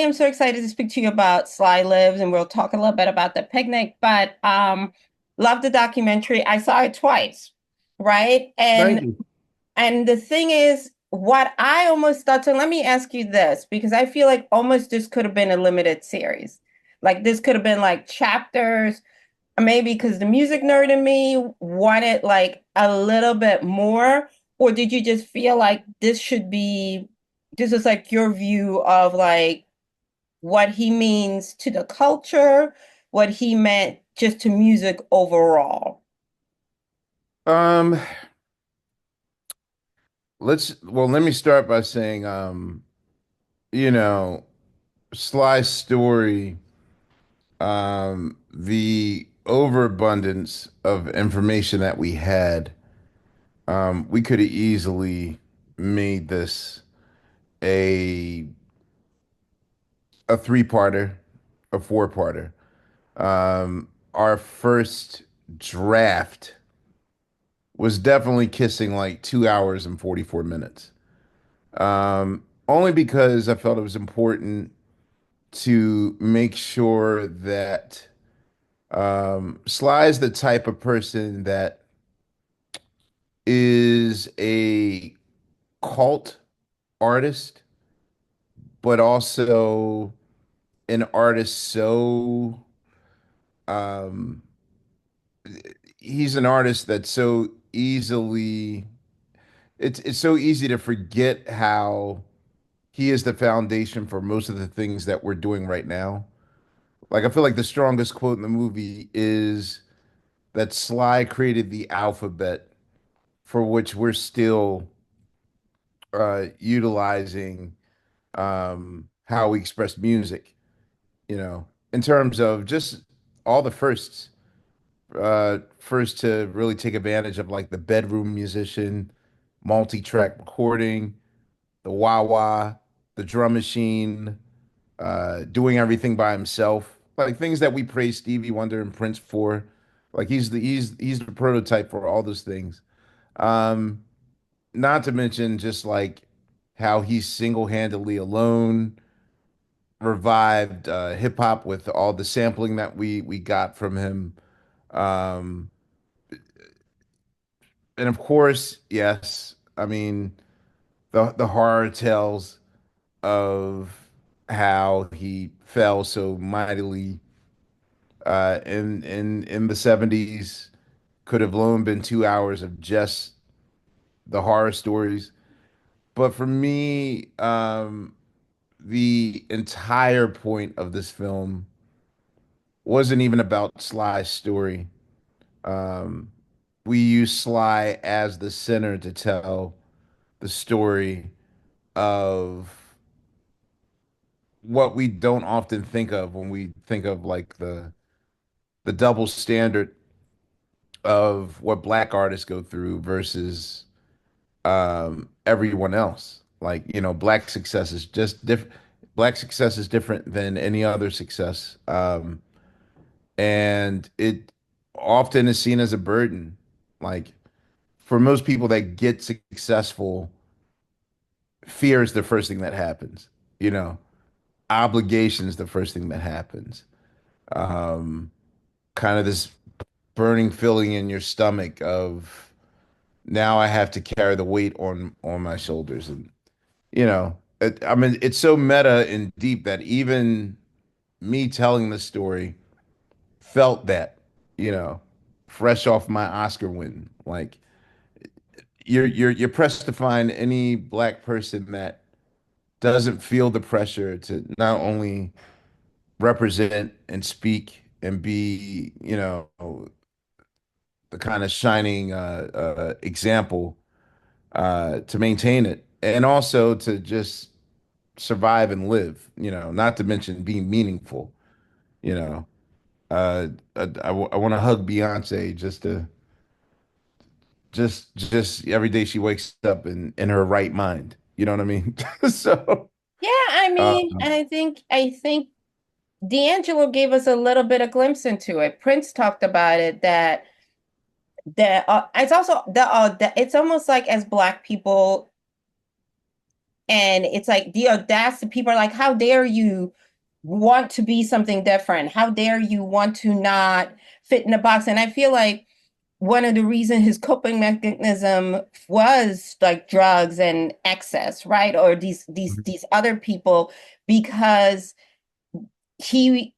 am so excited to speak to you about Sly Lives, and we'll talk a little bit about the picnic. But love the documentary. I saw it twice, right? Thank you. And the thing is, what I almost thought. So let me ask you this, because I feel like almost this could have been a limited series. Like this could have been like chapters, maybe because the music nerd in me wanted like a little bit more, or did you just feel like this is like your view of like what he means to the culture, what he meant just to music overall? Um, let me start by saying, you know, Sly's story, the overabundance of information that we had, we could have easily made this a a three-parter, a four-parter. Our first draft was definitely kissing like 2 hours and 44 minutes. Only because I felt it was important to make sure that Sly is the type of person that is a cult artist, but also an artist um, he's an artist that's so easily, it's so easy to forget how he is the foundation for most of the things that we're doing right now. Like, I feel like the strongest quote in the movie is that Sly created the alphabet for which we're still utilizing how we express music, in terms of just all the firsts. First to really take advantage of like the bedroom musician, multi-track recording, the wah-wah, the drum machine, doing everything by himself, like things that we praise Stevie Wonder and Prince for. Like he's the prototype for all those things. Um, Not to mention just like how he single-handedly alone revived hip hop with all the sampling that we got from him. Um, and of course, yes, I mean the horror tales of how he fell so mightily in the 70s could have alone been 2 hours of just the horror stories. But for me, the entire point of this film wasn't even about Sly's story. Um, we use Sly as the center to tell the story of what we don't often think of when we think of like the double standard of what black artists go through versus everyone else. Like, black success is just different. Black success is different than any other success. And it often is seen as a burden. Like, for most people that get successful, fear is the first thing that happens. You know, Obligation is the first thing that happens. Um, Kind of this burning feeling in your stomach of now I have to carry the weight on my shoulders, and I mean, it's so meta and deep that even me telling the story felt that, you know, fresh off my Oscar win. Like, you're pressed to find any black person that doesn't feel the pressure to not only represent and speak and be, the kind of shining example to maintain it, and also to just survive and live. Not to mention being meaningful. You know, I want to hug Beyonce just every day she wakes up in her right mind. You know what I mean? So, Yeah, I uh, mean, I think D'Angelo gave us a little bit of glimpse into it. Prince talked about it that it's also it's almost like as Black people And it's like the audacity, people are like, how dare you want to be something different? How dare you want to not fit in a box? And I feel like one of the reasons his coping mechanism was like drugs and excess, right? Or these other people, because he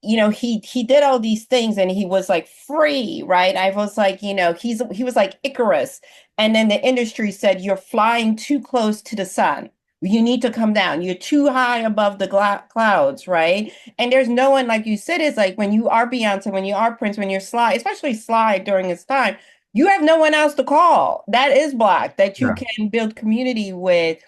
did all these things and he was like free, right? I was like, he was like Icarus. And then the industry said, you're flying too close to the sun. You need to come down. You're too high above the clouds, right? And there's no one, like you said, is like when you are Beyonce, when you are Prince, when you're Sly, especially Sly during his time, you have no one else to call that is Black, that you Yeah. can build community with.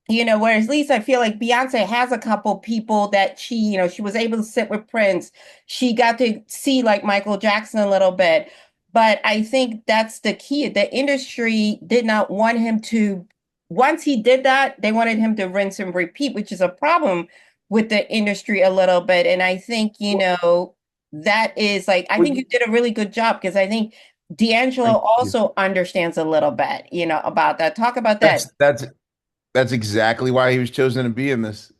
Whereas at least I feel like Beyonce has a couple people that she was able to sit with Prince. She got to see like Michael Jackson a little bit. But I think that's the key. The industry did not want him to, once he did that, they wanted him to rinse and repeat, which is a problem with the industry a little bit. And I think, Well, that is like, I think you well, did a really good job because I think D'Angelo thank you. also understands a little bit, about that. Talk about that. That's exactly why he was chosen to be in this.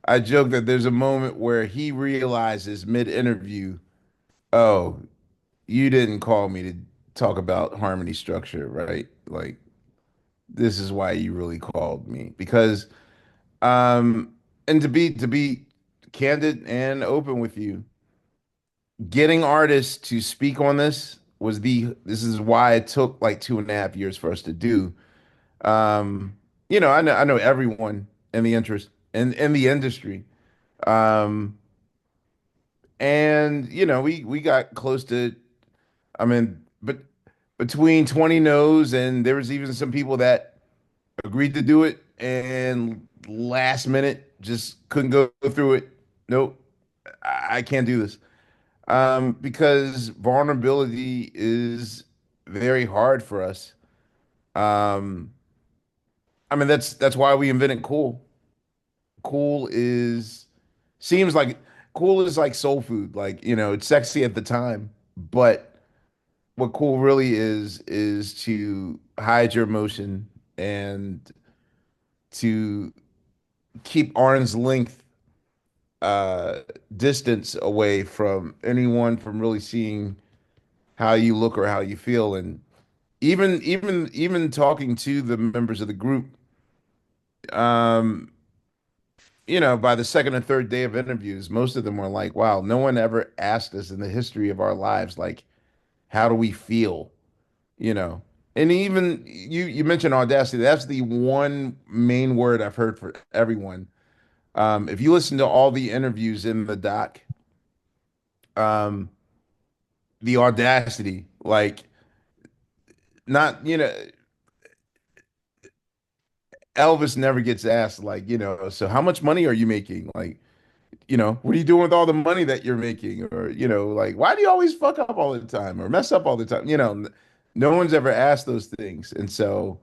I joke that there's a moment where he realizes mid-interview, oh, you didn't call me to talk about harmony structure, right? Like this is why you really called me because and to be candid and open with you, getting artists to speak on this is why it took like 2.5 years for us to do. Um, I know everyone in the interest in the industry. Um, and we got close to, I mean, but between 20 no's and there was even some people that agreed to do it and last minute just couldn't go through it. Nope, I can't do this. Because vulnerability is very hard for us. Um, I mean, that's why we invented cool. Cool is seems like cool is like soul food. Like, it's sexy at the time, but what cool really is to hide your emotion and to keep arm's length uh distance away from anyone from really seeing how you look or how you feel. And even talking to the members of the group, um by the second and third day of interviews, most of them were like, wow, no one ever asked us in the history of our lives, like, how do we feel? You know, and even you mentioned audacity. That's the one main word I've heard for everyone. If you listen to all the interviews in the doc, um, the audacity, like, not, Elvis never gets asked, like, so how much money are you making? Like, what are you doing with all the money that you're making? Or, like, why do you always fuck up all the time or mess up all the time? No one's ever asked those things. And so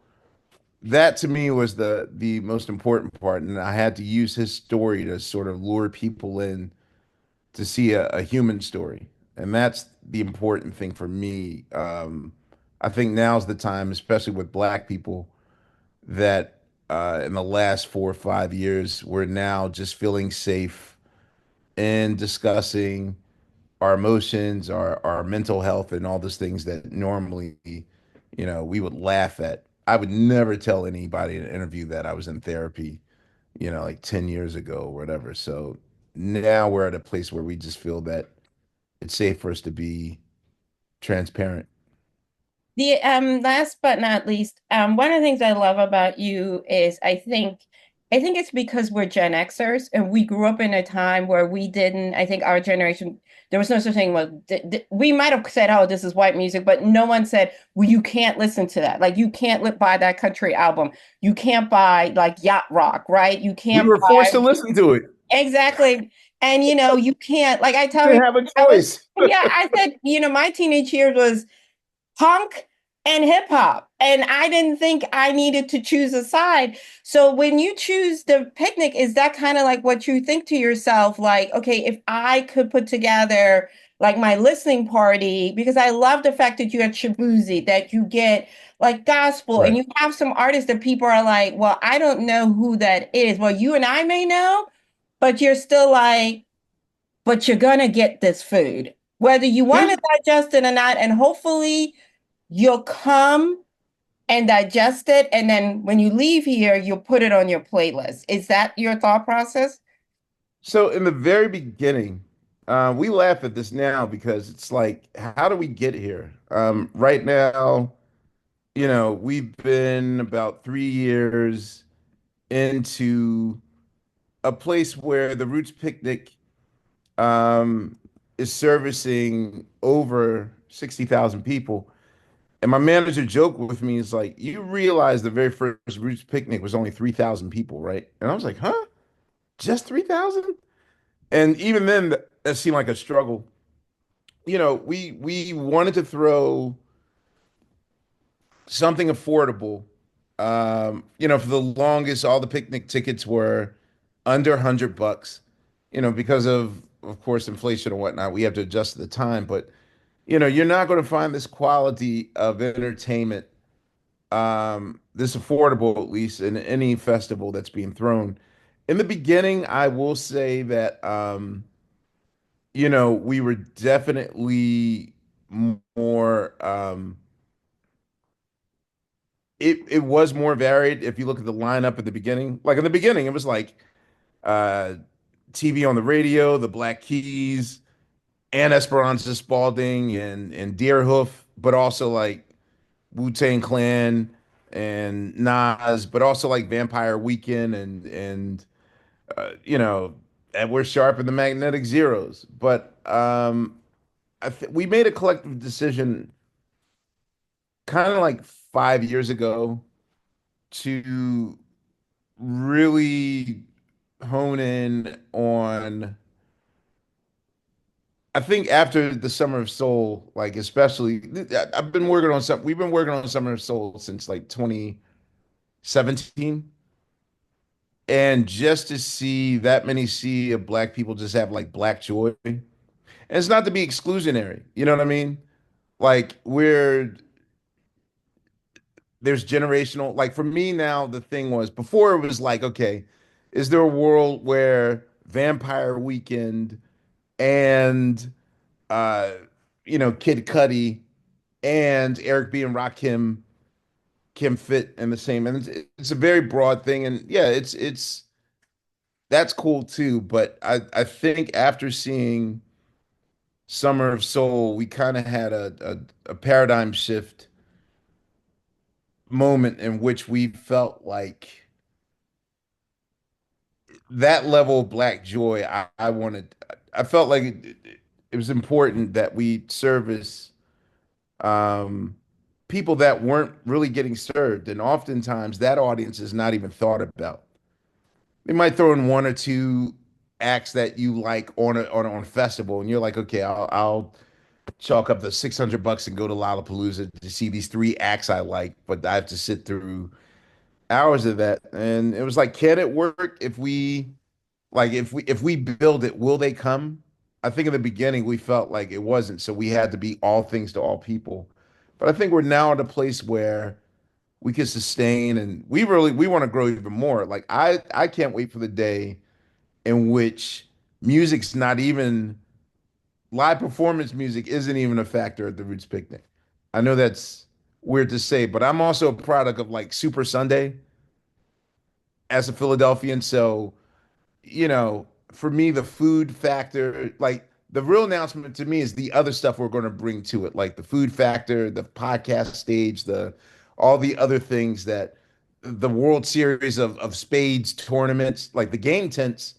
that to me was the most important part. And I had to use his story to sort of lure people in to see a human story. And that's the important thing for me. I think now's the time, especially with Black people, that in the last 4 or 5 years, we're now just feeling safe in discussing our emotions, our mental health, and all those things that normally, we would laugh at. I would never tell anybody in an interview that I was in therapy, like 10 years ago or whatever. So now we're at a place where we just feel that it's safe for us to be transparent. The last but not least, one of the things I love about you is I think it's because we're Gen Xers and we grew up in a time where we didn't, I think our generation, there was no such thing. Well, we might have said, oh, this is white music, but no one said, well, you can't listen to that. Like you can't buy that country album. You can't buy like yacht rock, right? You We can't were forced to buy listen to it. exactly. And you can't, like I tell We you, didn't have a I was, choice. yeah, I said, my teenage years was punk and hip hop. And I didn't think I needed to choose a side. So when you choose the picnic, is that kind of like what you think to yourself? Like, okay, if I could put together like my listening party, because I love the fact that you had Shabuzi, that you get like gospel, and Right. you have some artists that people are like, well, I don't know who that is. Well, you and I may know, but you're still like, but you're gonna get this food, whether you want Here's to digest it or not, and hopefully you'll come and digest it, and then when you leave here, you'll put it on your playlist. Is that your thought process? so in the very beginning, we laugh at this now because it's like, how do we get here? Right now, we've been about 3 years into a place where the Roots Picnic um, is servicing over 60,000 people. And my manager joked with me, he's like, you realize the very first Roots Picnic was only 3,000 people, right? And I was like, huh? Just 3,000? And even then, that seemed like a struggle. We wanted to throw something affordable. For the longest, all the picnic tickets were under $100, because of course, inflation and whatnot. We have to adjust to the time, but you're not going to find this quality of entertainment, this affordable at least in any festival that's being thrown. In the beginning, I will say that we were definitely more it was more varied if you look at the lineup at the beginning. Like in the beginning, it was like uh TV on the radio, the Black Keys, and Esperanza Spalding and Deerhoof, but also like Wu-Tang Clan and Nas, but also like Vampire Weekend and Edward Sharp and the Magnetic Zeros. But we made a collective decision kind of like 5 years ago to really hone in on. I think after the Summer of Soul, like especially, we've been working on Summer of Soul since like 2017. And just to see that many sea of black people just have like black joy. And it's not to be exclusionary, you know what I mean? Like there's generational, like for me now, the thing was before it was like, okay, is there a world where Vampire Weekend and uh Kid Cudi and Eric B and Rakim can fit in the same, and it's a very broad thing, and yeah, it's that's cool too. But I think after seeing Summer of Soul, we kind of had a paradigm shift moment in which we felt like that level of black joy. I felt like it was important that we service um, people that weren't really getting served. And oftentimes that audience is not even thought about. They might throw in one or two acts that you like on a festival, and you're like, okay, I'll chalk up the $600 and go to Lollapalooza to see these three acts I like, but I have to sit through hours of that. And it was like, can it work if we build it, will they come? I think in the beginning we felt like it wasn't, so we had to be all things to all people. But I think we're now at a place where we can sustain, and we want to grow even more. Like I can't wait for the day in which music's not even live performance music isn't even a factor at the Roots Picnic. I know that's weird to say, but I'm also a product of like Super Sunday as a Philadelphian. So for me, the food factor, like the real announcement to me is the other stuff we're going to bring to it, like the food factor, the podcast stage, the all the other things that the World Series of Spades tournaments, like the game tents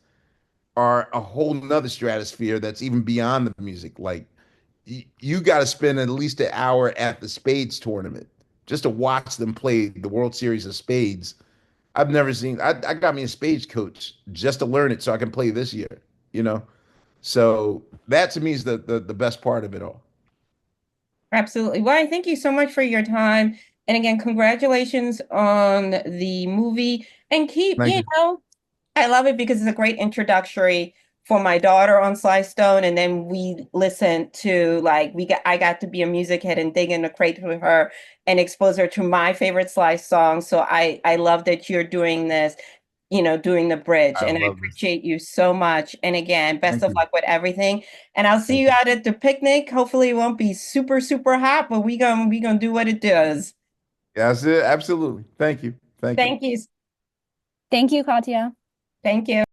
are a whole nother stratosphere that's even beyond the music. Like you got to spend at least an hour at the Spades tournament just to watch them play the World Series of Spades. I've never seen. I got me a spades coach just to learn it so I can play this year. You know, so that to me is the best part of it all. Absolutely. Well, I thank you so much for your time. And again, congratulations on the movie. And keep, Thank you. I love it because it's a great introductory for my daughter on Sly Stone, and then we listened to like we got I got to be a music head and dig in the crate with her and expose her to my favorite Sly songs. So I love that you're doing this, doing the bridge, I and I love this. appreciate you so much. And again, best Thank of you. luck with everything. And I'll see Thank you you. out at the picnic. Hopefully it won't be super, super hot, but we gonna do what it does. That's it. Absolutely. Thank you. Thank you. Thank you. Thank you, Katya. Thank you.